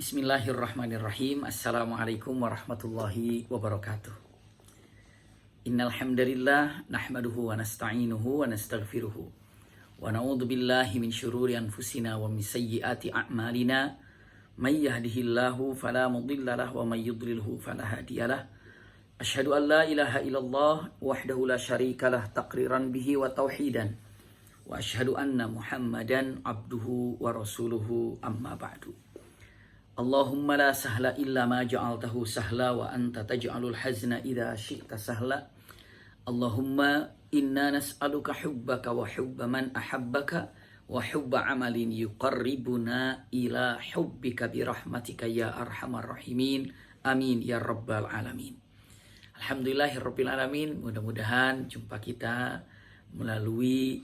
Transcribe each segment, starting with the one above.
Bismillahirrahmanirrahim. Assalamualaikum warahmatullahi wabarakatuh. Innal hamdalillah nahmaduhu wa nasta'inuhu wa nastaghfiruhu wa na'udzu billahi min syururi anfusina wa min sayyiati a'malina. May yahdihillahu fala mudilla lahu wa may yudlilhu fala hadiyalah. Asyhadu an la ilaha illallah wahdahu la syarikalah taqriran bihi wa tauhidan. Wa asyhadu anna Muhammadan abduhu wa rasuluhu amma ba'du. Allahumma la sahla illa ma ja'altahu sahla wa anta taj'alul hazna idza syi'ta sahla. Allahumma inna nas'aluka hubbaka wa hubba man ahabbaka wa hubba amalin yuqarribuna ila hubbika bi rahmatika ya arhamar rahimin. Amin ya rabbal alamin. Alhamdulillahirabbil alamin. Mudah-mudahan jumpa kita melalui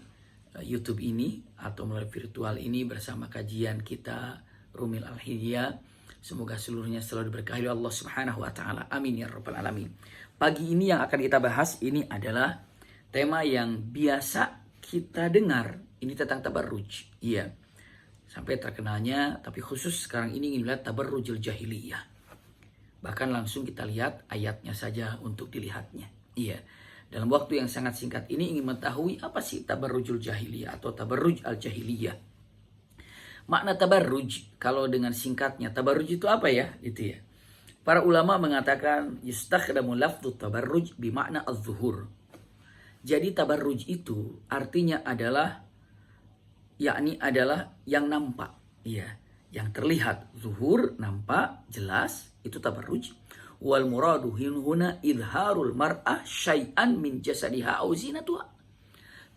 YouTube ini atau melalui virtual ini bersama kajian kita Rumil Al-Hidayah. Semoga seluruhnya selalu diberkahi oleh Allah Subhanahu wa taala. Amin ya rabbal alamin. Pagi ini yang akan kita bahas ini adalah tema yang biasa kita dengar. Ini tentang tabarruj. Iya. Sampai terkenalnya, tapi khusus sekarang ini ingin lihat tabarrujul jahiliyah. Bahkan langsung kita lihat ayatnya saja untuk dilihatnya. Iya. Dalam waktu yang sangat singkat ini ingin mengetahui apa sih tabarrujul jahiliyah atau tabarruj al-jahiliyah. Makna tabarruj, kalau dengan singkatnya, tabarruj itu apa ya? Itu ya. Para ulama mengatakan yustakhdamu lafdhu tabarruj bimakna az-zuhur. Jadi tabarruj itu artinya adalah yakni adalah yang nampak, ya, yang terlihat, zuhur, nampak, jelas, itu tabarruj. Wal muradu huna idharul mar'ah syai'an min jasadiha au zinatuha.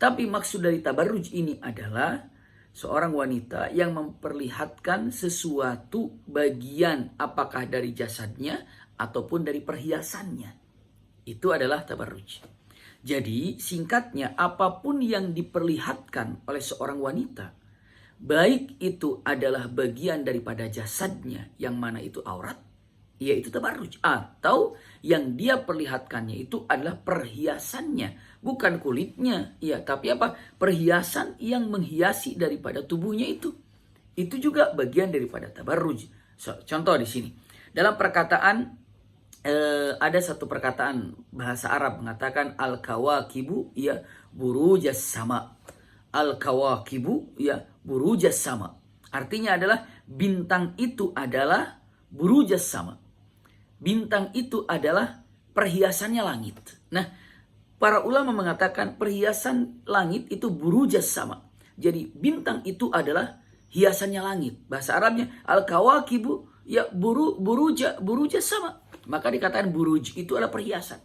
Tapi maksud dari tabarruj ini adalah seorang wanita yang memperlihatkan sesuatu bagian apakah dari jasadnya ataupun dari perhiasannya. Itu adalah tabarruj. Jadi singkatnya apapun yang diperlihatkan oleh seorang wanita, baik itu adalah bagian daripada jasadnya yang mana itu aurat, yaitu tabarruj. Atau yang dia perlihatkannya itu adalah perhiasannya. Bukan kulitnya, ya, tapi apa? Perhiasan yang menghiasi daripada tubuhnya itu. Itu juga bagian daripada tabarruj. Contoh di sini. Dalam perkataan, ada satu perkataan bahasa Arab mengatakan al-kawakibu, ya, burujas sama. Al-kawakibu, ya, burujas sama. Artinya adalah bintang itu adalah burujas sama. Bintang itu adalah perhiasannya langit. Nah, para ulama mengatakan perhiasan langit itu burujas sama. Jadi bintang itu adalah hiasannya langit. Bahasa Arabnya al-kawakibu, ya, burujas sama. Maka dikatakan buruj itu adalah perhiasan.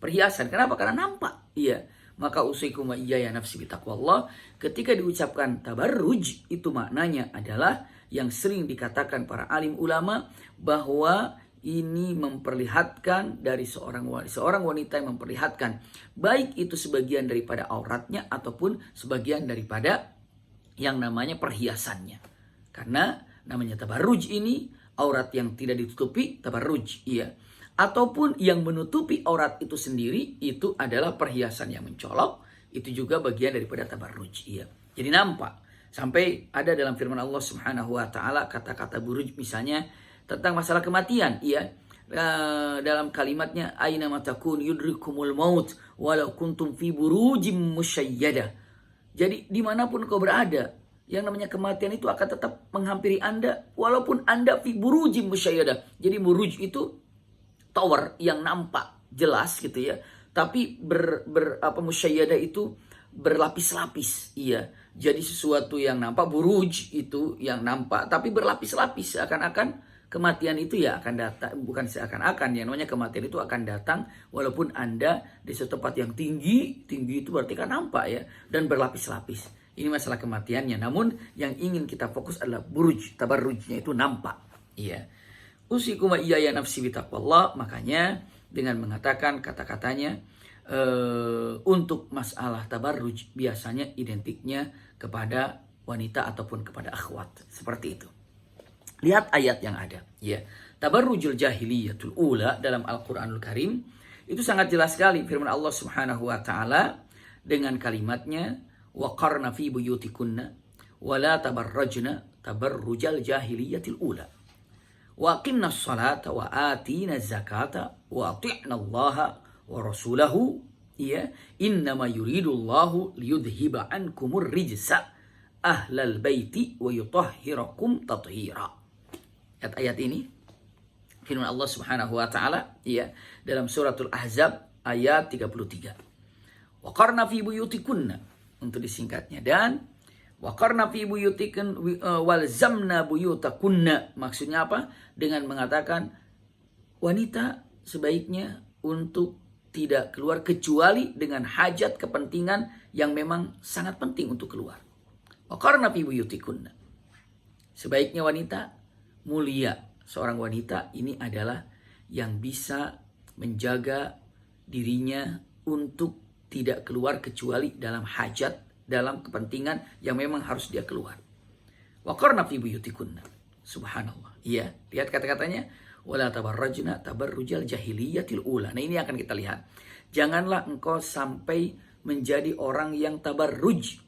Perhiasan. Kenapa? Karena nampak. Iya. Maka usikum wa iyaya nafsi bitaqwallah. Ketika diucapkan tabarruj, itu maknanya adalah yang sering dikatakan para alim ulama bahwa ini memperlihatkan dari seorang wanita yang memperlihatkan baik itu sebagian daripada auratnya ataupun sebagian daripada yang namanya perhiasannya. Karena namanya tabarruj ini aurat yang tidak ditutupi, tabarruj, iya. Ataupun yang menutupi aurat itu sendiri itu adalah perhiasan yang mencolok, itu juga bagian daripada tabarruj, iya. Jadi nampak. Sampai ada dalam firman Allah Subhanahu wa taala kata-kata buruj misalnya tentang masalah kematian, ya. Dalam kalimatnya aina matakun yudrikumul maut walau kuntum fi burujim musyayyada. Jadi dimanapun kau berada, yang namanya kematian itu akan tetap menghampiri Anda walaupun Anda fi burujim musyayyada. Jadi buruj itu tower yang nampak jelas gitu ya. Tapi musyayyada itu berlapis-lapis, iya. Jadi sesuatu yang nampak, buruj itu yang nampak tapi berlapis-lapis, seakan-akan kematian itu ya akan datang, bukan seakan-akan, yang namanya kematian itu akan datang walaupun Anda di suatu tempat yang tinggi itu berarti kan nampak ya, dan berlapis-lapis. Ini masalah kematiannya. Namun yang ingin kita fokus adalah buruj, tabarrujnya itu nampak. Iya. Usikum wa iyaya nafsi bitaqwallah. Makanya dengan mengatakan kata-katanya untuk masalah tabarruj biasanya identiknya kepada wanita ataupun kepada akhwat. Seperti itu. Lihat ayat yang ada, ya. Tabarrujul jahiliyatul ula dalam Al-Qur'anul Karim itu sangat jelas sekali firman Allah Subhanahu wa taala dengan kalimatnya waqarna fi buyutikunna wala tabarrajna tabarrujal jahiliyatil ula. wa aqimnas salata wa atina zakata wa ati'na allaha wa rasulahu ya innama yuridullahu liyudhiba ankumur rijsa ahlal baiti wa yutahhirakum tathira. Ayat ini firman Allah Subhanahu wa taala ya dalam suratul Ahzab ayat 33. Wa qarna fi buyutikunna, untuk disingkatnya, dan wa qarna fi buyutikunna walzamna buyutakunna, maksudnya apa? Dengan mengatakan wanita sebaiknya untuk tidak keluar kecuali dengan hajat kepentingan yang memang sangat penting untuk keluar. Wa qarna fi buyutikunna, sebaiknya wanita mulia. Seorang wanita ini adalah yang bisa menjaga dirinya untuk tidak keluar kecuali dalam hajat, dalam kepentingan yang memang harus dia keluar. Wa qarna fi buyutikunna. Subhanallah. Iya, lihat kata-katanya, wala tabarrajna tabarrujal jahiliyatil ula. Nah, ini akan kita lihat. Janganlah engkau sampai menjadi orang yang tabarruj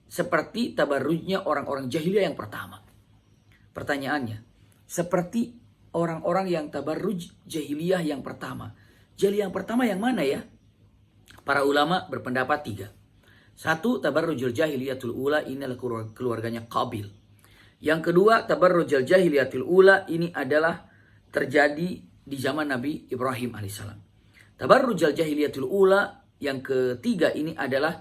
seperti tabarrujnya orang-orang jahiliyah yang pertama. Pertanyaannya, seperti orang-orang yang tabarruj jahiliyah yang pertama. Jahiliyah yang pertama yang mana ya? Para ulama berpendapat 3. 1, tabarrujul jahiliyatul ula, ini adalah keluarganya Qabil. Yang kedua, tabarrujul jahiliyatul ula ini adalah terjadi di zaman Nabi Ibrahim alaihissalam. Tabarrujul jahiliyatul ula yang ketiga ini adalah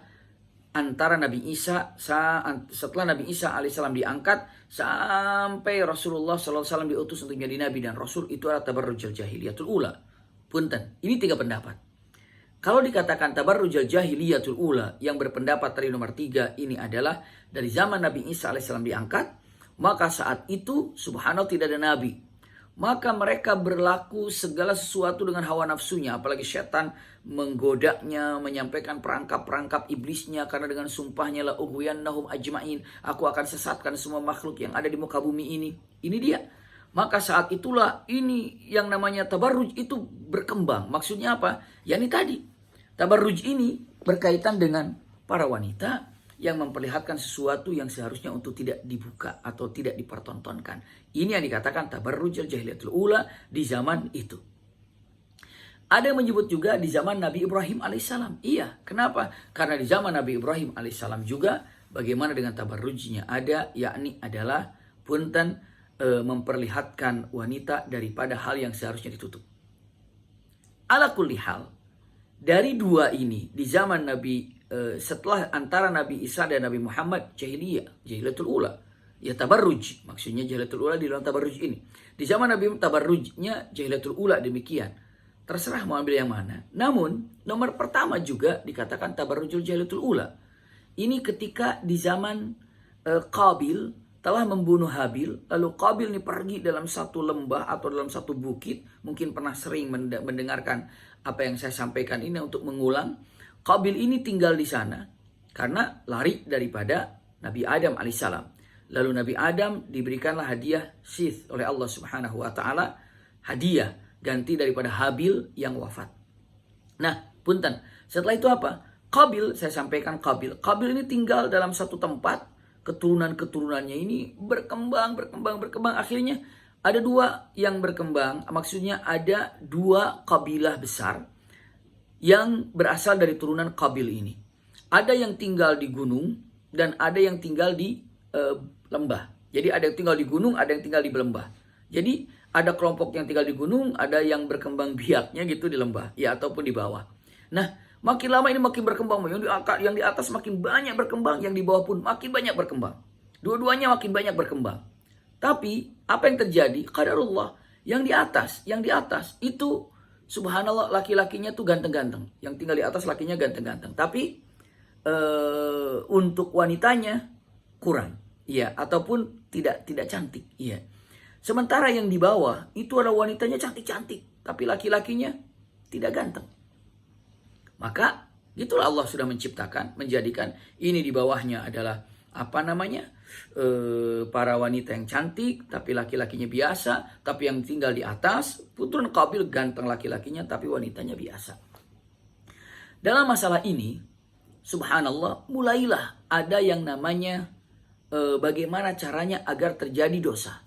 antara Nabi Isa, setelah Nabi Isa alaihissalam diangkat sampai Rasulullah SAW diutus untuk menjadi Nabi dan Rasul, itu adalah tabarrujul jahiliyatul ula. Punten, ini 3 pendapat. Kalau dikatakan tabarrujul jahiliyatul ula, yang berpendapat tadi nomor 3 ini adalah dari zaman Nabi Isa alaihissalam diangkat, maka saat itu subhanallah tidak ada nabi. Maka mereka berlaku segala sesuatu dengan hawa nafsunya, apalagi setan menggodanya, menyampaikan perangkap-perangkap iblisnya, karena dengan sumpahnya la ughwiyannahum ajmain, aku akan sesatkan semua makhluk yang ada di muka bumi ini. Ini dia. Maka saat itulah ini yang namanya tabarruj itu berkembang. Maksudnya apa? Ya ini tadi. Tabarruj ini berkaitan dengan para wanita yang memperlihatkan sesuatu yang seharusnya untuk tidak dibuka atau tidak dipertontonkan. Ini yang dikatakan tabarrujul jahiliyatul ula di zaman itu. Ada yang menyebut juga di zaman Nabi Ibrahim alaihissalam. Iya, kenapa? Karena di zaman Nabi Ibrahim alaihissalam juga bagaimana dengan tabarrujnya ada, yakni adalah punten memperlihatkan wanita daripada hal yang seharusnya ditutup. Ala kulli hal, dari 2 ini di zaman Nabi setelah antara Nabi Isa dan Nabi Muhammad jahiliyatul ula. Ya tabarruj, maksudnya jahiliyatul ula di dalam tabarruj ini. Di zaman Nabi tabarrujnya jahiliyatul ula demikian. Terserah mau ambil yang mana. Namun nomor pertama juga dikatakan tabarrujul jahiliyatul ula. Ini ketika di zaman Qabil telah membunuh Habil, lalu Qabil ini pergi dalam satu lembah atau dalam satu bukit. Mungkin pernah sering mendengarkan apa yang saya sampaikan ini untuk mengulang. Qabil ini tinggal di sana karena lari daripada Nabi Adam alaihissalam. Lalu Nabi Adam diberikanlah hadiah Sith oleh Allah Subhanahu wa taala, hadiah ganti daripada Habil yang wafat. Nah, punten, setelah itu apa? Qabil, saya sampaikan Qabil ini tinggal dalam satu tempat, keturunan-keturunannya ini berkembang. Akhirnya ada 2 yang berkembang, maksudnya ada 2 kabilah besar yang berasal dari turunan Qabil ini. Ada yang tinggal di gunung dan ada yang tinggal di lembah. Jadi ada yang tinggal di gunung, ada yang tinggal di lembah. Jadi ada kelompok yang tinggal di gunung, ada yang berkembang biaknya gitu di lembah, ya ataupun di bawah. Nah, makin lama ini makin berkembang. Yang di atas makin banyak berkembang, yang di bawah pun makin banyak berkembang. Dua-duanya makin banyak berkembang. Tapi apa yang terjadi? Qadarullah, yang di atas itu subhanallah laki-lakinya tuh ganteng-ganteng. Yang tinggal di atas lakinya ganteng-ganteng. Tapi untuk wanitanya kurang. Iya, ataupun tidak cantik. Iya. Sementara yang di bawah itu ada wanitanya cantik-cantik, tapi laki-lakinya tidak ganteng. Maka gitulah Allah sudah menciptakan, menjadikan ini di bawahnya adalah para wanita yang cantik, tapi laki-lakinya biasa. Tapi yang tinggal di atas, putrun Qabil ganteng laki-lakinya, tapi wanitanya biasa. Dalam masalah ini, subhanallah, mulailah ada yang namanya bagaimana caranya agar terjadi dosa.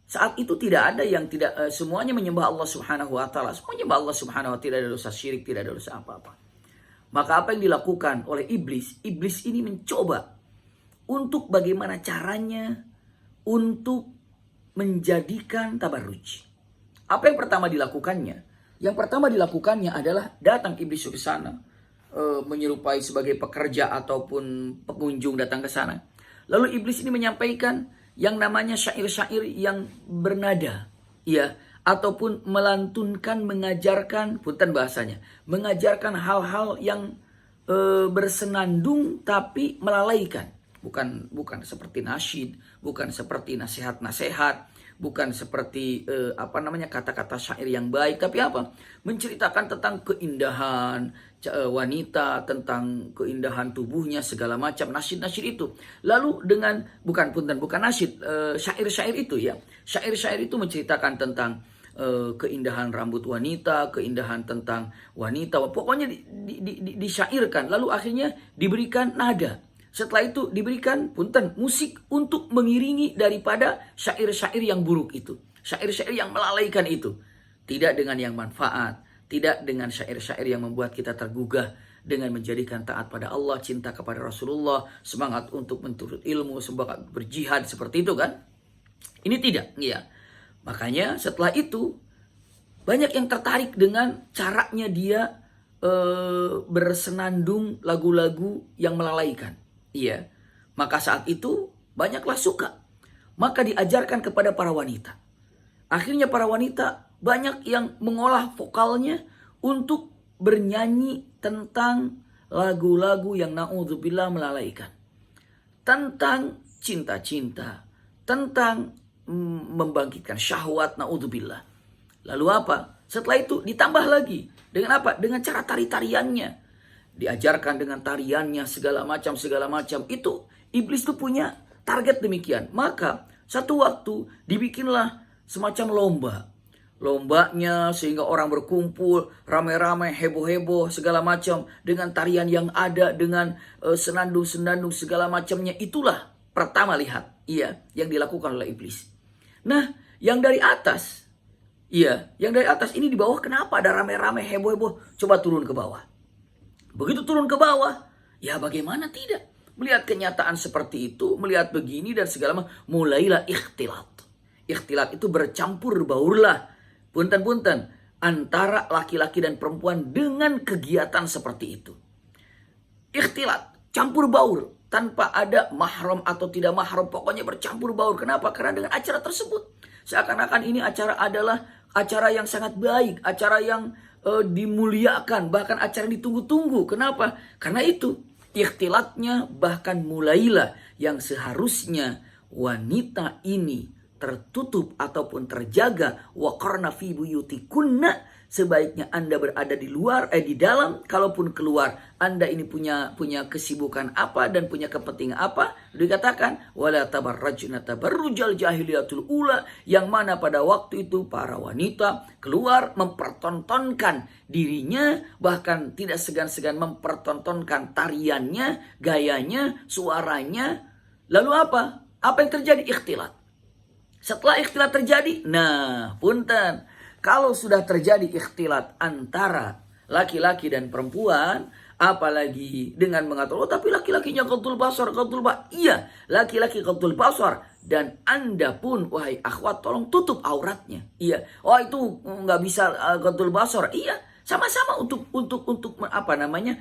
Saat itu tidak ada yang tidak semuanya menyembah Allah Subhanahu wa taala. Semuanya menyembah Allah Subhanahu wa taala, tidak ada dosa syirik, tidak ada dosa apa-apa. Maka apa yang dilakukan oleh iblis? Iblis ini mencoba untuk bagaimana caranya untuk menjadikan tabarruj. Apa yang pertama dilakukannya? Yang pertama dilakukannya adalah datang iblis ke sana, menyerupai sebagai pekerja ataupun pengunjung datang ke sana. Lalu iblis ini menyampaikan yang namanya syair-syair yang bernada, ya, ataupun melantunkan, mengajarkan, punten bahasanya, mengajarkan hal-hal yang bersenandung tapi melalaikan. Bukan seperti nasyid, bukan seperti nasihat-nasihat, bukan seperti kata-kata syair yang baik, tapi apa? Menceritakan tentang keindahan wanita, tentang keindahan tubuhnya, segala macam nasyid-nasyid itu. Lalu dengan bukan nasyid, syair-syair itu ya. Syair-syair itu menceritakan tentang keindahan rambut wanita, keindahan tentang wanita. Pokoknya disyairkan, lalu akhirnya diberikan nada. Setelah itu diberikan musik untuk mengiringi daripada syair-syair yang buruk itu. Syair-syair yang melalaikan itu. Tidak dengan yang manfaat. Tidak dengan syair-syair yang membuat kita tergugah dengan menjadikan taat pada Allah, cinta kepada Rasulullah, semangat untuk menuntut ilmu, semangat berjihad, seperti itu kan. Ini tidak. Ya. Makanya setelah itu banyak yang tertarik dengan caranya dia bersenandung lagu-lagu yang melalaikan. Iya, maka saat itu banyaklah suka. Maka diajarkan kepada para wanita. Akhirnya para wanita banyak yang mengolah vokalnya untuk bernyanyi tentang lagu-lagu yang na'udzubillah melalaikan. Tentang cinta-cinta, tentang membangkitkan syahwat, na'udzubillah. Lalu apa? Setelah itu ditambah lagi. Dengan apa? Dengan cara tari-tariannya. Diajarkan dengan tariannya segala macam. Itu iblis itu punya target demikian. Maka satu waktu dibikinlah semacam lomba. Lombanya sehingga orang berkumpul ramai-ramai, heboh-heboh segala macam dengan tarian yang ada, dengan senandung-senandung segala macamnya. Itulah pertama lihat, iya, yang dilakukan oleh iblis. Nah, yang dari atas, yang dari atas ini di bawah kenapa ada ramai-ramai, heboh-heboh? Coba turun ke bawah. Begitu turun ke bawah, ya bagaimana tidak? Melihat kenyataan seperti itu, melihat begini dan segala macam, mulailah ikhtilat. Ikhtilat itu bercampur baurlah, punten-punten, antara laki-laki dan perempuan dengan kegiatan seperti itu. Ikhtilat, campur baur, tanpa ada mahram atau tidak mahram, pokoknya bercampur baur. Kenapa? Karena dengan acara tersebut, seakan-akan ini acara adalah acara yang sangat baik, acara yang dimuliakan, bahkan acara yang ditunggu-tunggu. Kenapa? Karena itu ikhtilatnya bahkan mulailah yang seharusnya wanita ini tertutup ataupun terjaga, waqarna fi buyutikunna, sebaiknya Anda berada di luar, di dalam. Kalaupun keluar, Anda ini punya kesibukan apa dan punya kepentingan apa, dikatakan wala tabarrajna tabarrujal jahiliyatul ula, yang mana pada waktu itu para wanita keluar mempertontonkan dirinya, bahkan tidak segan-segan mempertontonkan tariannya, gayanya, suaranya. Lalu apa? Apa yang terjadi? Ikhtilat. Setelah ikhtilat terjadi, nah punten, kalau sudah terjadi ikhtilat antara laki-laki dan perempuan, apalagi dengan mengatakan, oh tapi laki-lakinya qaddul basar, iya, laki-laki qaddul basar, dan Anda pun, wahai akhwat, tolong tutup auratnya. Iya, oh itu nggak bisa qaddul basar, iya, sama-sama untuk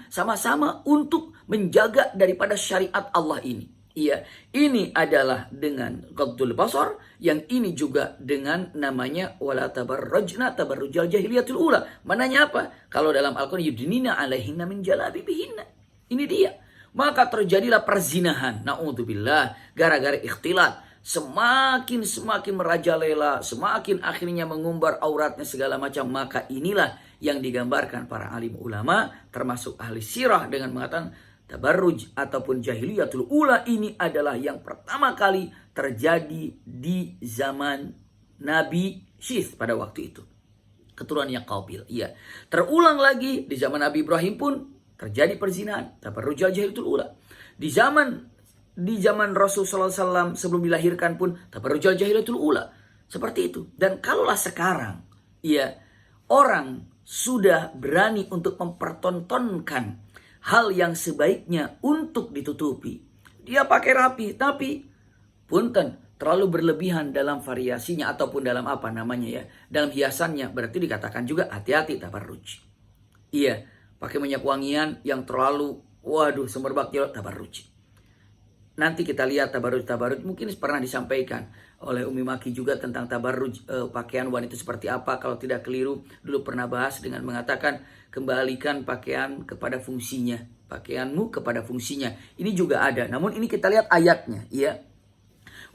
sama-sama untuk menjaga daripada syariat Allah ini. Iya, ini adalah dengan qaddul basar, yang ini juga dengan namanya wala tabarrajna tabarrujal jahiliyatul ula. Mananya apa? Kalau dalam Al-Qur'an yudnina alaihinna min jalabibihinna. Ini dia. Maka terjadilah perzinahan. Na'udzubillah, gara-gara ikhtilat. Semakin merajalela, semakin akhirnya mengumbar auratnya segala macam. Maka inilah yang digambarkan para alim ulama, termasuk ahli sirah, dengan mengatakan tabarruj ataupun jahiliyatul ula ini adalah yang pertama kali terjadi di zaman Nabi Syith pada waktu itu. Keturunannya Qabil. Iya. Terulang lagi di zaman Nabi Ibrahim pun terjadi perzinahan, tabarruj jahiliyatul ula. Di zaman Rasulullah SAW sebelum dilahirkan pun tabarruj jahiliyatul ula. Seperti itu. Dan kalaulah sekarang ya orang sudah berani untuk mempertontonkan hal yang sebaiknya untuk ditutupi, dia pakai rapi, tapi punten terlalu berlebihan dalam variasinya ataupun dalam apa namanya ya, dalam hiasannya, berarti dikatakan juga hati-hati tabarruj. Iya, pakai minyak wangian yang terlalu waduh semerbak tabarruj. Nanti kita lihat tabarruj mungkin pernah disampaikan oleh Umi Maki juga tentang tabarruj pakaian wanita seperti apa. Kalau tidak keliru dulu pernah bahas dengan mengatakan kembalikan pakaian kepada fungsinya, pakaianmu kepada fungsinya. Ini juga ada. Namun ini kita lihat ayatnya, ya.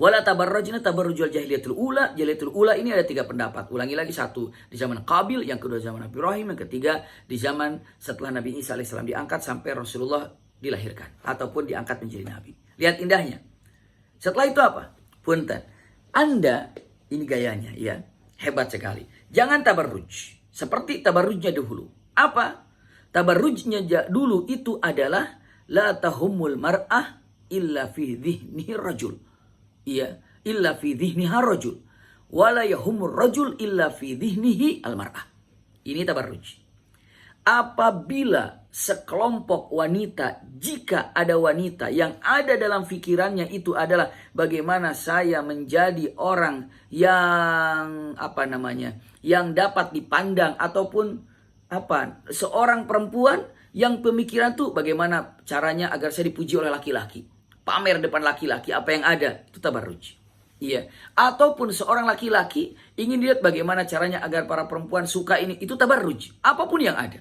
Wala tabarrajna tabarrujul jahiliyatul ula. Jahiliyatul ula ini ada 3 pendapat. Ulangi lagi, 1 di zaman Qabil, yang kedua zaman Nabi Ibrahim, yang ketiga di zaman setelah Nabi Isa alaihissalam diangkat sampai Rasulullah dilahirkan ataupun diangkat menjadi nabi. Lihat indahnya. Setelah itu apa? Punten. Anda, ini gayanya ya, hebat sekali. Jangan tabarruj seperti tabarrujnya dahulu. Apa? Tabarrujnya dulu itu adalah la tahumul mar'ah illa fi dhihnihi rajul. Iya, illa fi dhihniha rajul. Wala yahumur rajul illa fi dhihnihi al-mar'ah. Ini tabarruj. Apabila sekelompok wanita, jika ada wanita yang ada dalam pikirannya itu adalah bagaimana saya menjadi orang yang apa namanya, yang dapat dipandang, ataupun apa, seorang perempuan yang pemikiran tuh bagaimana caranya agar saya dipuji oleh laki-laki, pamer depan laki-laki apa yang ada, itu tabarruj. Iya, ataupun seorang laki-laki ingin lihat bagaimana caranya agar para perempuan suka ini, itu tabarruj, apapun yang ada.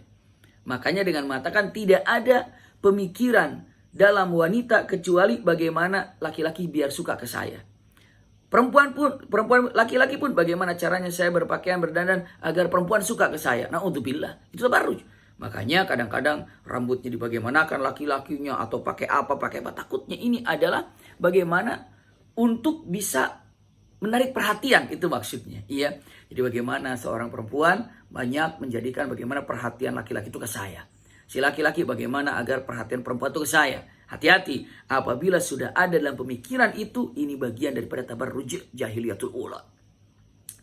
Makanya dengan mengatakan tidak ada pemikiran dalam wanita kecuali bagaimana laki-laki biar suka ke saya. Perempuan laki-laki pun bagaimana caranya saya berpakaian berdandan agar perempuan suka ke saya. Na'udzubillah, itu tabarruj. Makanya kadang-kadang rambutnya dibagaimanakan laki-lakinya atau pakai apa. Takutnya ini adalah bagaimana untuk bisa menarik perhatian, itu maksudnya. Iya. Jadi bagaimana seorang perempuan banyak menjadikan bagaimana perhatian laki-laki itu ke saya. Si laki-laki bagaimana agar perhatian perempuan itu ke saya. Hati-hati, apabila sudah ada dalam pemikiran itu, ini bagian daripada tabarruj jahiliyatul ula.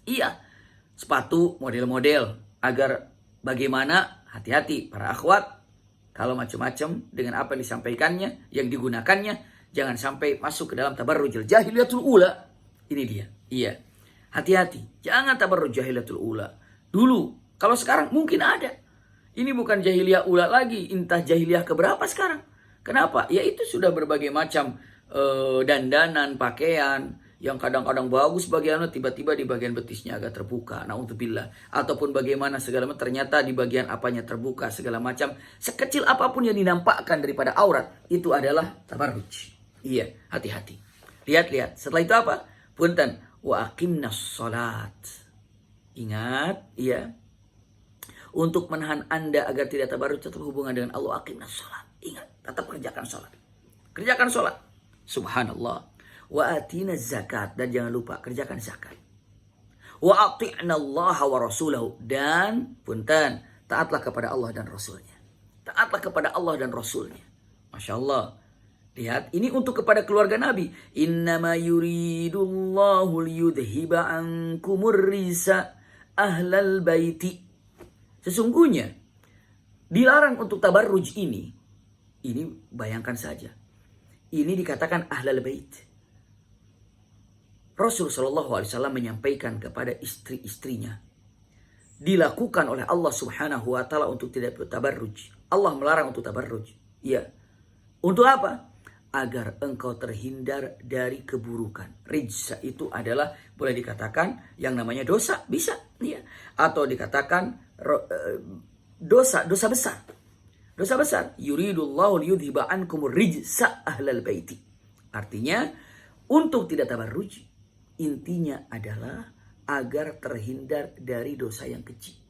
Iya, sepatu model-model agar bagaimana, hati-hati para akhwat, kalau macam-macam dengan apa yang disampaikannya, yang digunakannya, jangan sampai masuk ke dalam tabarruj jahiliyatul ula. Ini dia, iya. Hati-hati, jangan tabarruj jahiliyatul ula. Dulu, kalau sekarang mungkin ada. Ini bukan jahiliyah ula lagi, entah jahiliyah keberapa sekarang. Kenapa? Ya itu sudah berbagai macam dandanan, pakaian yang kadang-kadang bagus bagiannya, tiba-tiba di bagian betisnya agak terbuka. Na'udzubillah. Ataupun bagaimana segala macam ternyata di bagian apanya terbuka segala macam. Sekecil apapun yang dinampakkan daripada aurat, itu adalah tabarruj. Iya, hati-hati. Lihat-lihat. Setelah itu apa? Punten. Wa aqimnas salat. Ingat, iya. Untuk menahan Anda agar tidak tabarruj, tetap hubungan dengan Allah, aqimnas salat. Ingat, tetap kerjakan salat. Kerjakan salat. Subhanallah. Wa atina zakat, dan jangan lupa kerjakan zakat. Wa ati'na Allah wa rasulahu, dan punten, taatlah kepada Allah dan Rasulnya. Taatlah kepada Allah dan Rasulnya. Masya Allah. Lihat, ini untuk kepada keluarga Nabi. Innama yuridullahu liyudhiba ankumur risa ahlal baiti. Sesungguhnya dilarang untuk tabarruj ini. Ini bayangkan saja. Ini dikatakan ahlal bait. Rasul sallallahu alaihi wasallam menyampaikan kepada istri-istrinya, dilakukan oleh Allah Subhanahu wa taala untuk tidak bertabarruj. Allah melarang untuk tabarruj. Iya. Untuk apa? Agar engkau terhindar dari keburukan. Rijsa itu adalah boleh dikatakan yang namanya dosa, bisa, ya. Atau dikatakan dosa besar. Dosa besar. Yuridullahu liyudhiba ankumur rijsa ahlal baiti. Artinya untuk tidak tabarruj, intinya adalah agar terhindar dari dosa yang kecil,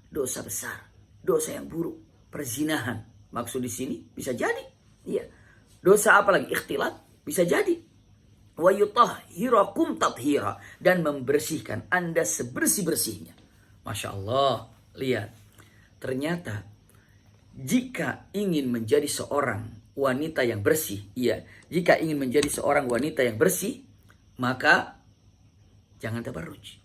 dosa besar, dosa yang buruk, perzinahan. Maksud di sini bisa jadi, iya. Dosa apa lagi? Ikhtilat, bisa jadi. Wa yutahhirakum tathira, dan membersihkan Anda sebersih-bersihnya. Masya Allah, lihat. Ternyata jika ingin menjadi seorang wanita yang bersih, iya, jika ingin menjadi seorang wanita yang bersih, maka jangan tabarruj.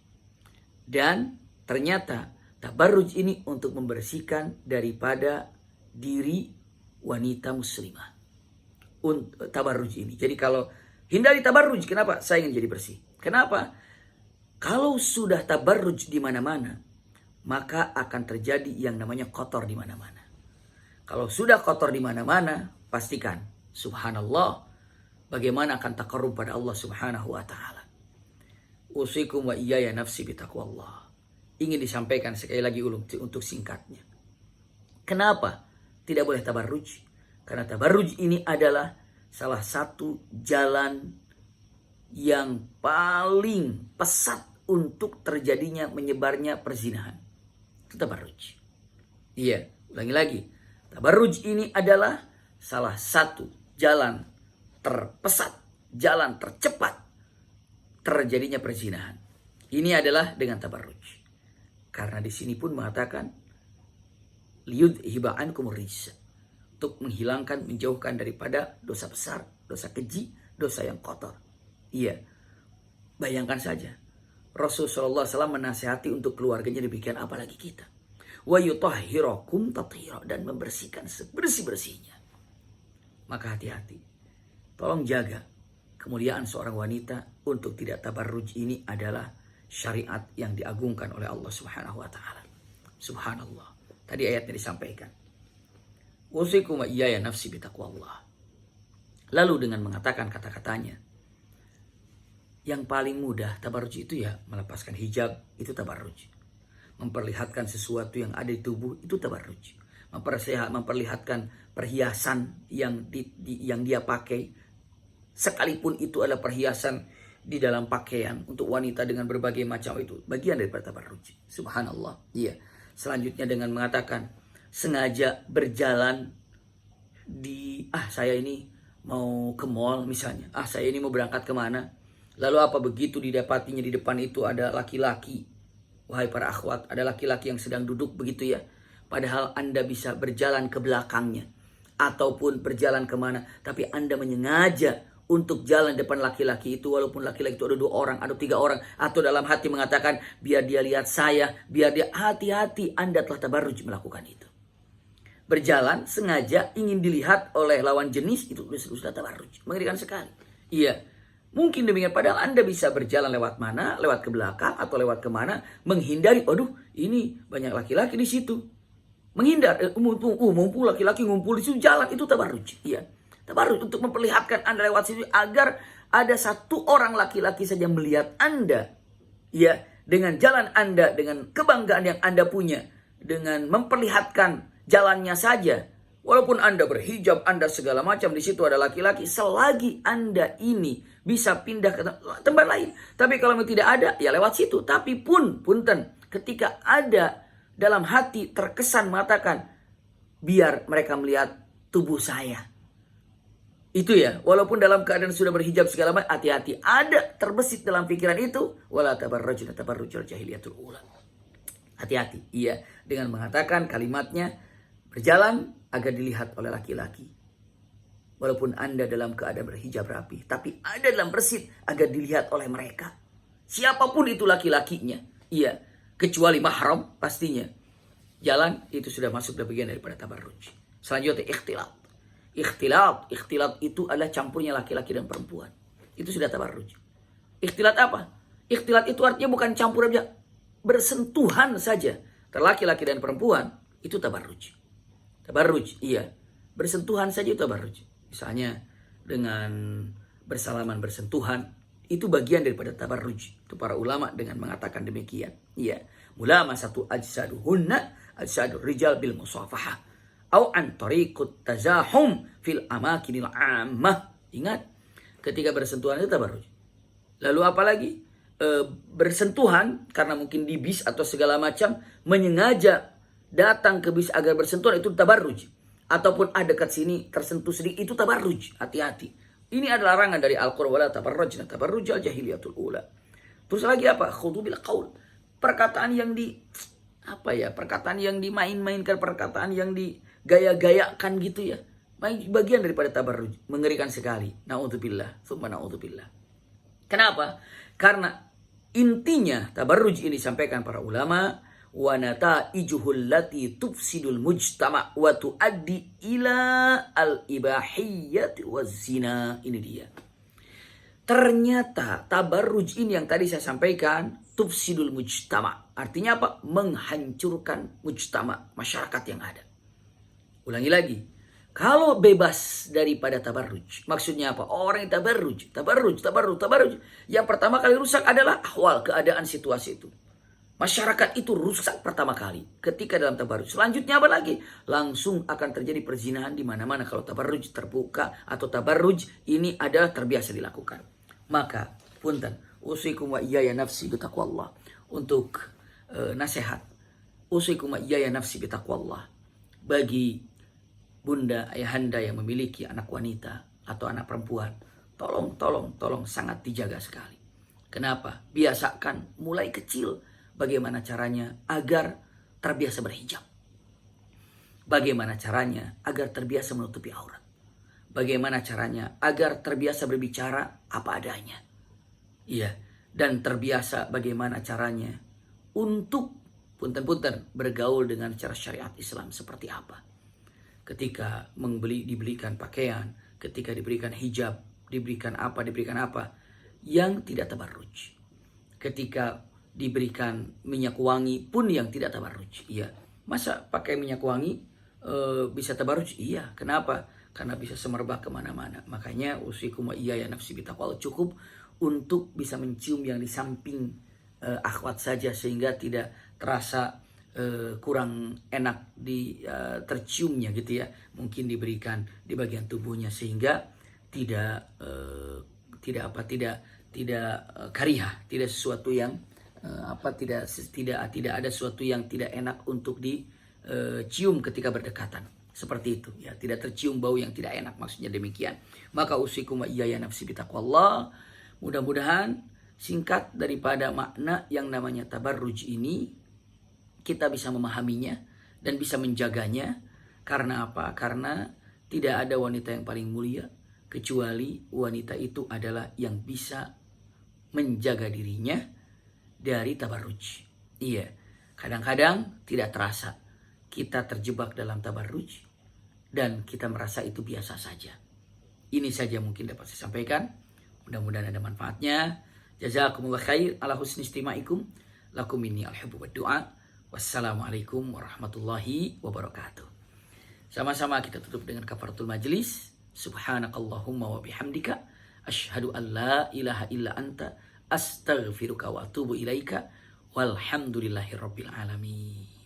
Dan ternyata tabarruj ini untuk membersihkan daripada diri wanita muslimah. Tabarruj ini. Jadi kalau hindari tabarruj, kenapa? Saya ingin jadi bersih. Kenapa? Kalau sudah tabarruj di mana-mana, maka akan terjadi yang namanya kotor di mana-mana. Kalau sudah kotor di mana-mana, pastikan, subhanallah, bagaimana akan taqarrub pada Allah subhanahu wa ta'ala. Usikum wa iyaya nafsi bitaqwallah. Ingin disampaikan sekali lagi untuk singkatnya. Kenapa tidak boleh tabarruj? Karena tabarruj ini adalah salah satu jalan yang paling pesat untuk terjadinya menyebarnya perzinahan. Itu tabarruj. Iya, ulangi lagi. Tabarruj ini adalah salah satu jalan terpesat, jalan tercepat terjadinya perzinahan. Ini adalah dengan tabarruj. Karena di sini pun mengatakan liyudhiba ankum rijsa, untuk menghilangkan, menjauhkan daripada dosa besar, dosa keji, dosa yang kotor. Iya, bayangkan saja. Rasulullah SAW menasihati untuk keluarganya demikian, apalagi kita. Wa yutahhirakum tathira, dan membersihkan sebersih-bersihnya. Maka hati-hati. Tolong jaga kemuliaan seorang wanita untuk tidak tabarruj. Ini adalah syariat yang diagungkan oleh Allah Subhanahu wa taala. Subhanallah. Tadi ayatnya disampaikan. Usikum wa iyaya nafsi bitaqwallah. Lalu dengan mengatakan kata-katanya, yang paling mudah tabarruj itu ya melepaskan hijab, itu tabarruj. Memperlihatkan sesuatu yang ada di tubuh, itu tabarruj. Memperlihatkan perhiasan yang dia pakai, sekalipun itu adalah perhiasan di dalam pakaian untuk wanita dengan berbagai macam, itu bagian daripada tabarruj. Subhanallah. Iya. Selanjutnya dengan mengatakan sengaja berjalan di saya ini mau ke mall misalnya, saya ini mau berangkat kemana, lalu apa begitu didapatinya di depan itu ada laki-laki, wahai para akhwat, ada laki-laki yang sedang duduk begitu ya, padahal Anda bisa berjalan ke belakangnya ataupun berjalan kemana, tapi Anda menyengaja untuk jalan depan laki-laki itu, walaupun laki-laki itu ada 2 orang, ada 3 orang, atau dalam hati mengatakan biar dia lihat saya, biar dia, hati-hati, Anda telah tabarruj melakukan itu. Berjalan sengaja ingin dilihat oleh lawan jenis, itu sudah tabarruj. Mengerikan sekali. Iya, mungkin demikian, padahal Anda bisa berjalan lewat mana, lewat ke belakang atau lewat kemana, menghindari, aduh ini banyak laki-laki di situ. Menghindar, mumpul laki-laki ngumpul di situ, jalan, itu tabarruj. Iya. Tabarruj untuk memperlihatkan Anda lewat situ agar ada 1 orang laki-laki saja melihat Anda, ya, dengan jalan Anda, dengan kebanggaan yang Anda punya, dengan memperlihatkan jalannya saja, walaupun Anda berhijab, Anda segala macam, di situ ada laki-laki, selagi Anda ini bisa pindah ke tempat lain. Tapi kalau tidak ada, ya lewat situ. Tapi punten, ketika ada dalam hati terkesan mengatakan biar mereka melihat tubuh saya, itu ya, walaupun dalam keadaan sudah berhijab segala macam, hati-hati, ada terbesit dalam pikiran itu, wala tabarrujna tabarrujal jahiliyatul ula. Hati-hati, iya, dengan mengatakan kalimatnya berjalan agar dilihat oleh laki-laki. Walaupun Anda dalam keadaan berhijab rapi, tapi ada dalam bersit agar dilihat oleh mereka. Siapapun itu laki-lakinya, iya, kecuali mahram pastinya. Jalan itu sudah masuk dalam bagian daripada tabarruj. Selanjutnya ikhtilat. Ikhtilat itu adalah campurnya laki-laki dan perempuan. Itu sudah tabarruj. Ikhtilat apa? Ikhtilat itu artinya bukan campur aja, bersentuhan saja. Laki-laki dan perempuan, itu tabarruj. Tabarruj, iya. Bersentuhan saja itu tabarruj. Misalnya dengan bersalaman, bersentuhan, itu bagian daripada tabarruj. Itu para ulama dengan mengatakan demikian. Iya. Mulama satu ajsaduhunna ajsadur rijal bil musafahah. Au an tariqut tazahum fil amakinil ammah. Ingat, ketika bersentuhan itu tabarruj. Lalu apalagi? Bersentuhan karena mungkin di bis atau segala macam, menyengaja datang ke bis agar bersentuhan, itu tabarruj. Ataupun ada dekat sini tersentuh sedikit, itu tabarruj. Hati-hati. Ini adalah larangan dari Al-Qur'an, wala tabarrujna tabarrujal jahiliyatul ula. Terus lagi apa? Khudu bil qaul. Perkataan yang perkataan yang dimain-mainkan, perkataan yang digaya-gayakan gitu ya. Bagian daripada tabarruj. Mengerikan sekali. Na'udzubillah. Tsumma na'udzubillah. Kenapa? Karena Intinya tabarruj ini disampaikan para ulama, wa nataijuhul lati tufsidul mujtama wa tuaddi ila al-ibahiyyati waz-zina. Ini dia. Ternyata tabarruj ini yang tadi saya sampaikan tufsidul mujtama. Artinya apa? Menghancurkan mujtama, masyarakat yang ada. Ulangi lagi. Kalau bebas daripada tabarruj, maksudnya apa? Orang yang tabarruj. Yang pertama kali rusak adalah ahwal, keadaan situasi itu. Masyarakat itu rusak pertama kali ketika dalam tabarruj. Selanjutnya apa lagi? Langsung akan terjadi perzinahan di mana-mana kalau tabarruj terbuka atau tabarruj ini adalah terbiasa dilakukan. Maka, punten, usikum wa iyaya nafsi bitaqwallah. Untuk nasihat, usikum wa iyaya nafsi bitaqwallah. Bagi bunda, ayahanda yang memiliki anak wanita atau anak perempuan, tolong sangat dijaga sekali. Kenapa? Biasakan mulai kecil bagaimana caranya agar terbiasa berhijab. Bagaimana caranya agar terbiasa menutupi aurat. Bagaimana caranya agar terbiasa berbicara apa adanya. Iya, dan terbiasa bagaimana caranya untuk punten-punten bergaul dengan cara syariat Islam seperti apa. Ketika dibelikan pakaian, ketika diberikan hijab, diberikan apa, yang tidak tabarruj. Ketika diberikan minyak wangi pun yang tidak tabarruj. Iya, masa pakai minyak wangi bisa tabarruj? Iya, kenapa? Karena bisa semerbak kemana-mana. Makanya usikum wa iyaya nafsi bitaqwallah, cukup untuk bisa mencium yang di samping akhwat saja sehingga tidak terasa kurang enak terciumnya gitu ya. Mungkin diberikan di bagian tubuhnya sehingga tidak karihah, tidak sesuatu yang tidak ada sesuatu yang tidak enak untuk dicium ketika berdekatan. Seperti itu ya, tidak tercium bau yang tidak enak, maksudnya demikian. Maka usikum wa iyaya nafsi bitaqwallah. Mudah-mudahan singkat daripada makna yang namanya tabarruj ini kita bisa memahaminya dan bisa menjaganya. Karena apa? Karena tidak ada wanita yang paling mulia kecuali wanita itu adalah yang bisa menjaga dirinya dari tabarruj. Iya, kadang-kadang tidak terasa kita terjebak dalam tabarruj dan kita merasa itu biasa saja. Ini saja mungkin dapat saya sampaikan. Mudah-mudahan ada manfaatnya. Jazakumullah khair ala husni istimaikum. Lakum minni al-hubbu wad du'a. Wassalamualaikum warahmatullahi wabarakatuh. Sama-sama kita tutup dengan kafaratul majlis. Subhanakallahumma wa bihamdika asyhadu an la ilaha illa anta astaghfiruka wa atubu ilaika walhamdulillahirabbil alamin.